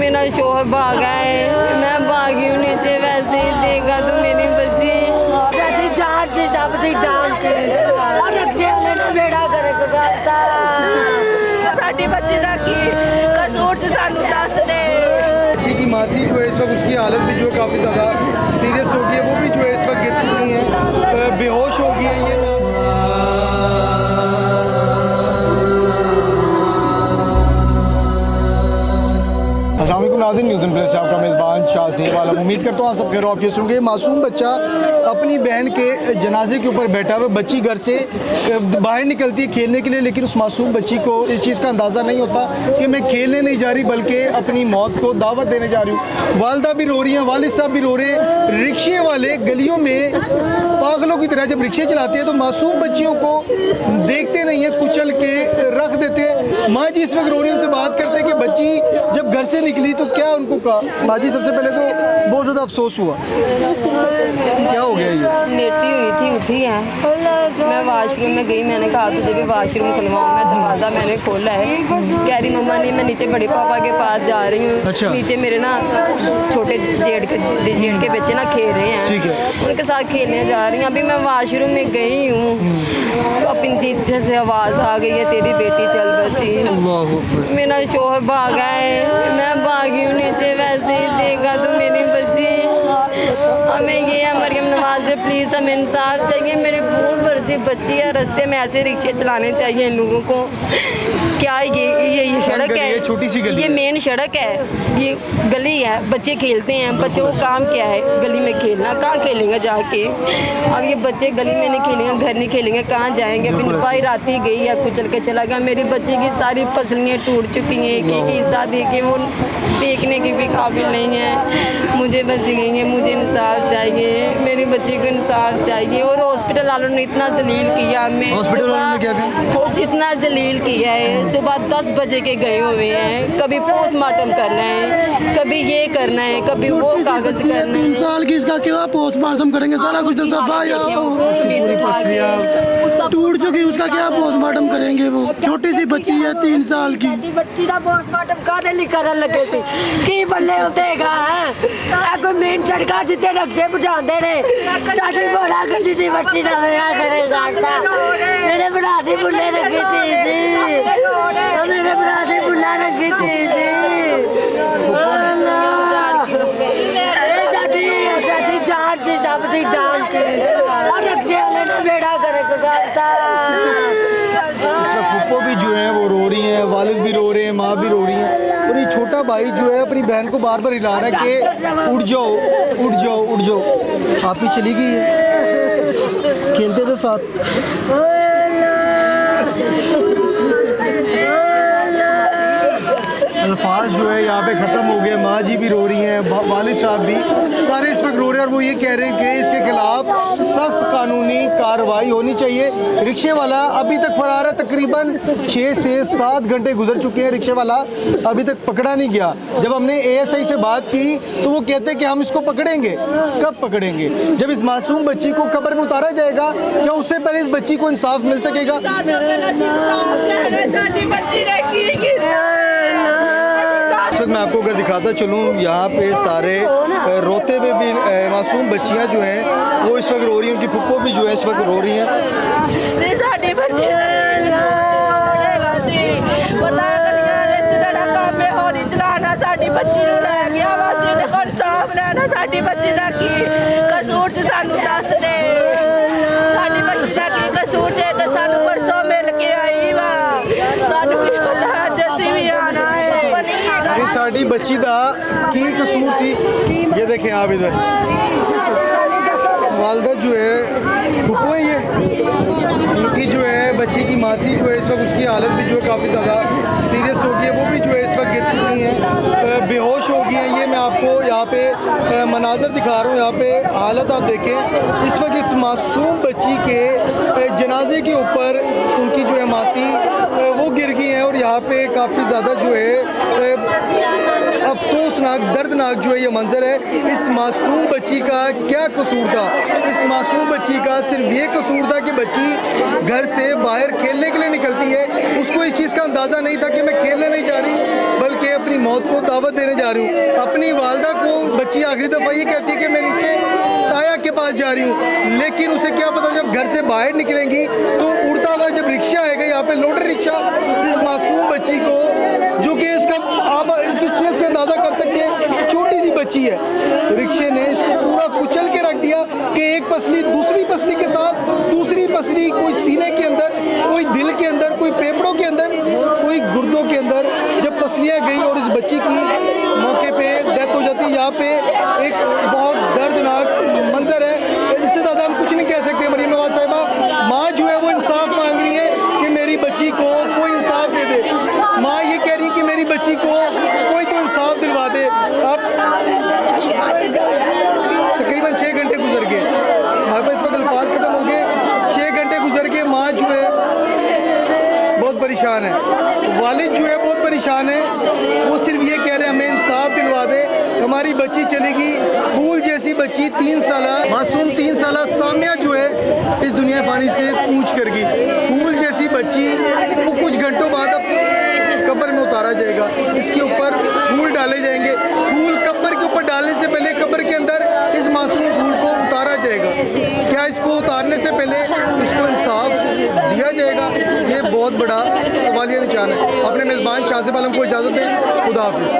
मेरा शोहर भागा है, मैं भागी हूँ नीचे, वैसे ही देखा तो मेरी बच्ची जान थी, सब थी जान थी और रक्षे वाले ने बेड़ा गर्क करता। साडी बच्ची दा की कसूर से सानू दस दे। बच्ची की मासी जो है इस वक्त उसकी हालत भी जो है काफ़ी ज़्यादा सीरियस हो गई है, वो भी जो है इस वक्त गिर चुकी हैं, बेहोश हो गई हैं ये। अस्सलामुअलैकुम नाज़रीन, न्यूज़ प्लस से आपका मेज़बान शाह सेब आलम। उम्मीद करता हूँ आप सब खैर ऑफिस होंगे। मासूम बच्चा अपनी बहन के जनाजे के ऊपर बैठा हुआ, बच्ची घर से बाहर निकलती है खेलने के लिए, लेकिन उस मासूम बच्ची को इस चीज़ का अंदाज़ा नहीं होता कि मैं खेलने नहीं जा रही बल्कि अपनी मौत को दावत देने जा रही हूँ। वालदा भी रो रही हैं, वालिद साहब भी रो रहे हैं। रिक्शे वाले गलियों में पागलों की तरह जब रिक्शे चलाते हैं तो मासूम बच्चियों को देखते नहीं है, कुचल के रख देते हैं। माँ जी इस वक्त रो रही है, उनसे बात करते हैं कि बच्ची जब घर से निकली तो क्या उनको कहा। माँ जी सबसे पहले तो बहुत ज़्यादा अफसोस हुआ, क्या हो गया ये? लेटी हुई थी, उठी है, मैं वाशरूम में गई, मैंने कहा तुझे भी वाशरूम खुलवाऊँ, मैं दरवाज़ा मैंने खोला है, कह रही मम्मा नहीं मैं नीचे बड़े पापा के पास जा रही हूँ। अच्छा। नीचे मेरे ना छोटे जेठ के बच्चे ना खेल रहे हैं, ठीक है। उनके साथ खेलने जा रही हूँ। अभी मैं वाशरूम में गई हूँ तो अपनी पीछे से आवाज़ आ गई है तेरी बेटी चल बसी। मेरा शोहर भागा है, मैं भागी हूँ नीचे, वैसे ही देखा तो मेरी बच्ची। हमें ये है मरियम नवाज से प्लीज़ हमें इंसाफ चाहिए, मेरी भूल भरती बच्ची है, रास्ते में ऐसे रिक्शे चलाने चाहिए इन लोगों को। क्या ये सड़क है, छोटी सी गली, ये मेन सड़क है, ये गली है, बच्चे खेलते हैं, बच्चों को काम क्या है गली में खेलना, कहाँ खेलेंगे जाके। अब ये बच्चे गली में नहीं खेलेंगे, घर नहीं खेलेंगे, कहाँ जाएंगे। अपनी भाई रात ही गई या कुचल के चला गया। मेरी बच्चे की सारी फसलियाँ टूट चुकी हैं, एक एक हिस्सा दे के वो देखने की भी काबिल नहीं है। मुझे बच गई है, मुझे इंसाफ चाहिए, मेरी बच्ची को इंसाफ चाहिए। और हॉस्पिटल वालों ने इतना जलील किया हमें, हॉस्पिटल वालों ने क्या किया? इतना जलील किया है। सुबह 10 बजे के गए हुए हैं, कभी पोस्टमार्टम करना है, कभी ये करना है, कभी वो कागज करना है। 3 साल की इसका क्या पोस्टमार्टम करेंगे, सारा कुछ टूट चुकी, उसका क्या पोस्टमार्टम करेंगे। वो छोटी सी बच्ची है 3 साल की। बच्ची का पोस्टमार्टम कादे लिए करन लगे थे की बल्ले होतेगा है कोई मेन सड़का जिते रक्षे बुझाते ने साडी बड़ा कर जितनी बच्ची का विआह करे जाता। मेरे भरा दी बुल्ले लगी थी, मेरे भरा दी बुल्ला लगी थी। जान थी, सब थी जान थी और रक्षे वाले ने बेड़ा गर्क करता। इस वक्त फुप्पो भी जो है वो रो रही हैं, वालिद भी रो रहे हैं, माँ भी रो रही हैं। और ये छोटा भाई जो है अपनी बहन को बार बार हिला रहा है कि उठ जाओ उठ जाओ उठ जाओ। आप ही चली गई है, खेलते थे साथ। अल्फाज जो है यहाँ पे ख़त्म हो गए। माँ जी भी रो रही हैं, वालिद साहब भी, सारे इस वक्त रो रहे हैं और वो ये कह रहे हैं कि इसके खिलाफ सख्त कानूनी कार्रवाई होनी चाहिए। रिक्शे वाला अभी तक फरार है, तकरीबन 6 से 7 घंटे गुजर चुके हैं, रिक्शे वाला अभी तक पकड़ा नहीं गया। जब हमने ASI से बात की तो वो कहते हैं कि हम इसको पकड़ेंगे। कब पकड़ेंगे? जब इस मासूम बच्ची को कब्र में उतारा जाएगा, क्या उससे पहले इस बच्ची को इंसाफ मिल सकेगा? इस वक्त मैं आपको अगर दिखाता चलूँ, यहाँ पे सारे रोते हुए भी मासूम बच्चियाँ जो हैं वो इस वक्त रो रही हैं, उनकी फुप्पो भी जो है इस वक्त रो रही हैं। साड़ी बच्ची दा की कसूर थी, ये देखें आप इधर वालदा जो है फुप्पो है, ये उनकी जो है बच्ची की मासी जो है इस वक्त उसकी हालत भी जो है काफ़ी ज़्यादा सीरियस हो गई है, वो भी जो है इस वक्त गिर चुकी हैं, बेहोश हो गई हैं। ये मैं आपको यहाँ पे मनाजर दिखा रहा हूँ, यहाँ पे हालत आप देखें। इस वक्त इस मासूम बच्ची के जनाजे के ऊपर उनकी जो है मासी वो गिर गई हैं और यहाँ पे काफ़ी ज़्यादा जो है अफसोसनाक दर्दनाक जो है ये मंजर है। इस मासूम बच्ची का क्या कसूर था? इस मासूम बच्ची का सिर्फ ये कसूर था कि बच्ची घर से बाहर खेलने के लिए निकलती है, उसको इस चीज़ का अंदाज़ा नहीं था कि मैं खेलने नहीं जा रही बल्कि अपनी अपनी मौत को दावत देने जा रही हूँ। अपनी वालदा को बच्ची आखिरी दफ़ा ये कहती है कि मैं नीचे ताया के पास जा रही हूँ, लेकिन उसे क्या पता जब घर से बाहर निकलेंगी तो उड़ता हुआ जब रिक्शा आएगा यहाँ पे लोटर रिक्शा, इस मासूम बच्ची को, जो कि इसका आप इसकी सेहत से अंदाज़ा कर सकते हैं, छोटी सी बच्ची है, रिक्शे ने इसको पूरा कुचल के रख दिया कि एक पसली दूसरी पसली के साथ, दूसरी पसली कोई सीने के अंदर, कोई दिल के अंदर, कोई फेफड़ों के अंदर, कोई गुर्दों के अंदर जब पसलियाँ गई और इस बच्ची की मौके पे डेथ हो जाती है। यहाँ पे एक बहुत दर्दनाक मंजर है, इससे ज़्यादा हम कुछ नहीं कह सकते। मरियम नवाज साहिबा माँ जो है वो इंसाफ मांग रही है कि मेरी बच्ची को कोई इंसाफ दे दे। माँ ये कह रही है कि मेरी बच्ची को कोई तो इंसाफ दिलवा दे। अब तकरीबन 6 घंटे गुजर गए, हमारे पास इस वक्त अल्फाज खत्म हो गए। 6 घंटे गुजर गए, माँ जो है बहुत परेशान है, वालिद जो है बहुत परेशान है। वो सिर्फ ये कह रहे हैं हमें इंसाफ दिलवा दे, हमारी बच्ची चलेगी। फूल जैसी बच्ची 3 साल मासूम 3 साल सामिया जो है इस दुनिया फानी से कूच कर गई। फूल जैसी बच्ची को कुछ घंटों बाद अब कब्र में उतारा जाएगा, इसके ऊपर फूल डाले जाएंगे। फूल कब्र के ऊपर डालने से पहले कब्र के अंदर इस मासूम फूल को उतारा जाएगा। क्या इसको उतारने से पहले इसको इंसाफ दिया जाएगा? ये बहुत बड़ा सवालिया निशान है। अपने मेज़बान शाहज़ेब आलम को इजाज़त दें। खुदा हाफिज़।